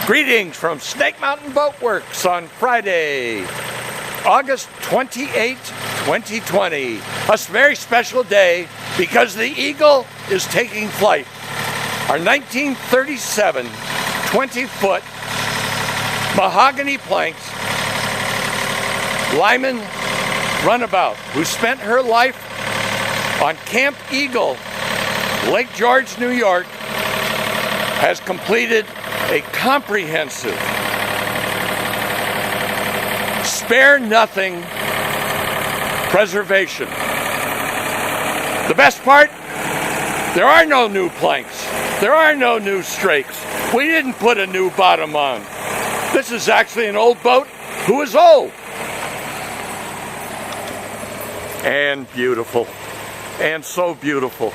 Greetings from Snake Mountain Boatworks on Friday, August 28, 2020. A very special day because the Eagle is taking flight. Our 1937 20-foot mahogany planks, Lyman Runabout, who spent her life on Camp Eagle, Lake George, New York, has completed a comprehensive, spare nothing preservation. The best part, there are no new planks. There are no new strakes. We didn't put a new bottom on. This is actually an old boat who is old. And beautiful. And so beautiful.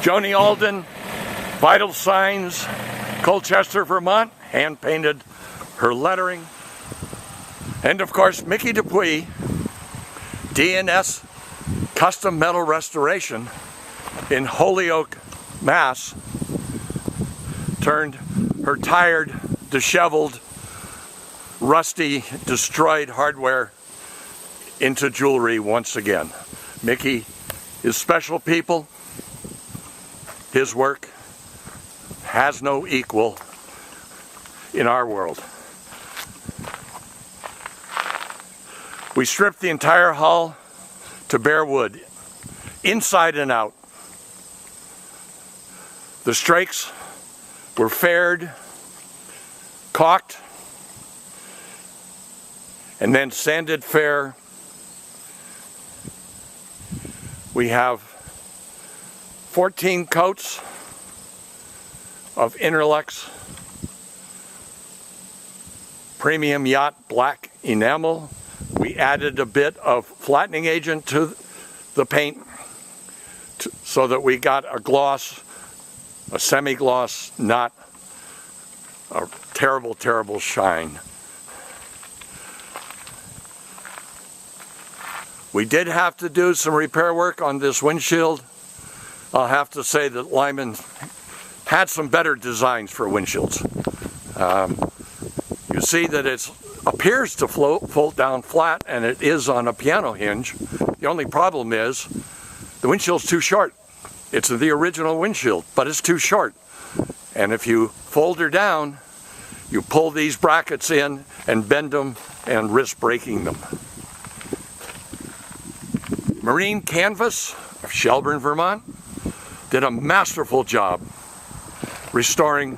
Joni Alden, Vital Signs, Colchester, Vermont, hand-painted her lettering. And of course, Mickey Dupuy, D&S Custom Metal Restoration in Holyoke, Mass, turned her tired, disheveled, rusty, destroyed hardware into jewelry once again. Mickey is special people. His work has no equal in our world. We stripped the entire hull to bare wood, inside and out. The strakes were faired, caulked, and then sanded fair. We have 14 coats of Interlux premium yacht black enamel. We added a bit of flattening agent to the paint so that we got a gloss, a semi-gloss, not a terrible, terrible shine. We did have to do some repair work on this windshield. I'll have to say that Lyman had some better designs for windshields. You see that it appears to fold down flat, and it is on a piano hinge. The only problem is the windshield's too short. It's the original windshield, but it's too short. And if you fold her down, you pull these brackets in and bend them and risk breaking them. Marine Canvas of Shelburne, Vermont, did a masterful job restoring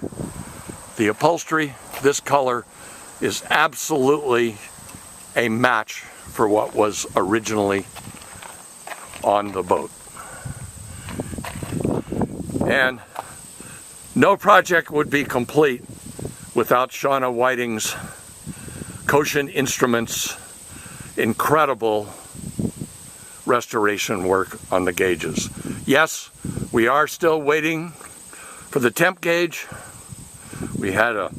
the upholstery. This color is absolutely a match for what was originally on the boat. And no project would be complete without Shauna Whiting's Cochin Instruments incredible restoration work on the gauges. Yes, we are still waiting for the temp gauge. We had a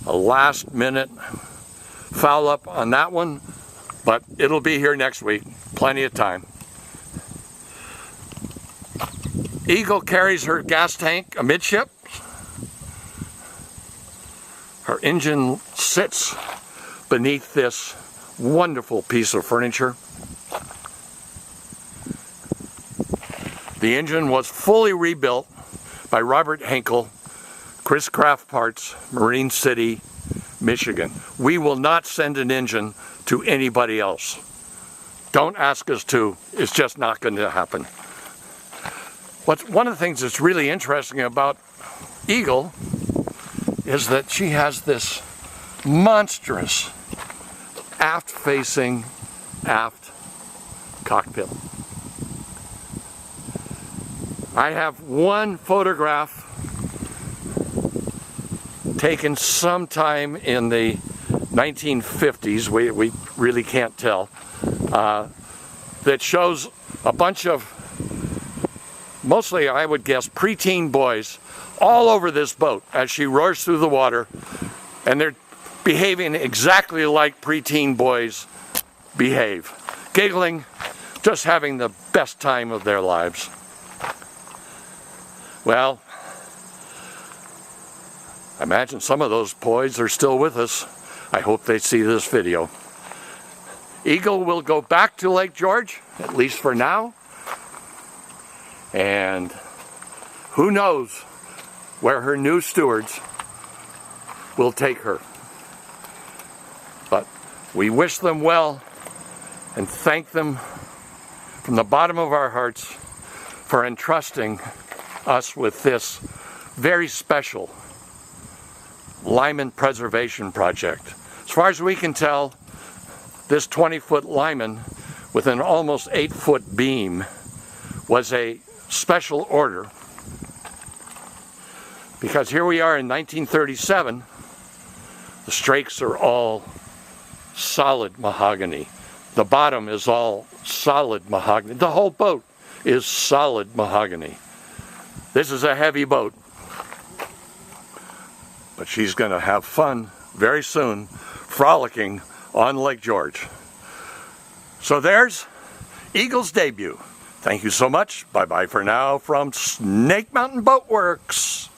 last minute foul up on that one, but it'll be here next week. Plenty of time. Eagle carries her gas tank amidship. Her engine sits beneath this wonderful piece of furniture. The engine was fully rebuilt by Robert Henkel, Chris Craft Parts, Marine City, Michigan. We will not send an engine to anybody else. Don't ask us to. It's just not going to happen. One of the things that's really interesting about Eagle is that she has this monstrous aft-facing aft cockpit. I have one photograph taken sometime in the 1950s, we really can't tell, that shows a bunch of, mostly I would guess, preteen boys all over this boat as she roars through the water, and they're behaving exactly like preteen boys behave, giggling, just having the best time of their lives. Well, I imagine some of those boys are still with us. I hope they see this video. Eagle will go back to Lake George, at least for now. And who knows where her new stewards will take her. But we wish them well and thank them from the bottom of our hearts for entrusting us with this very special Lyman preservation project. As far as we can tell, this 20-foot Lyman with an almost 8-foot beam was a special order, because here we are in 1937. The strakes are all solid mahogany. The bottom is all solid mahogany. The whole boat is solid mahogany. This is a heavy boat, but she's going to have fun very soon frolicking on Lake George. So there's Eagle's debut. Thank you so much. Bye-bye for now from Snake Mountain Boatworks.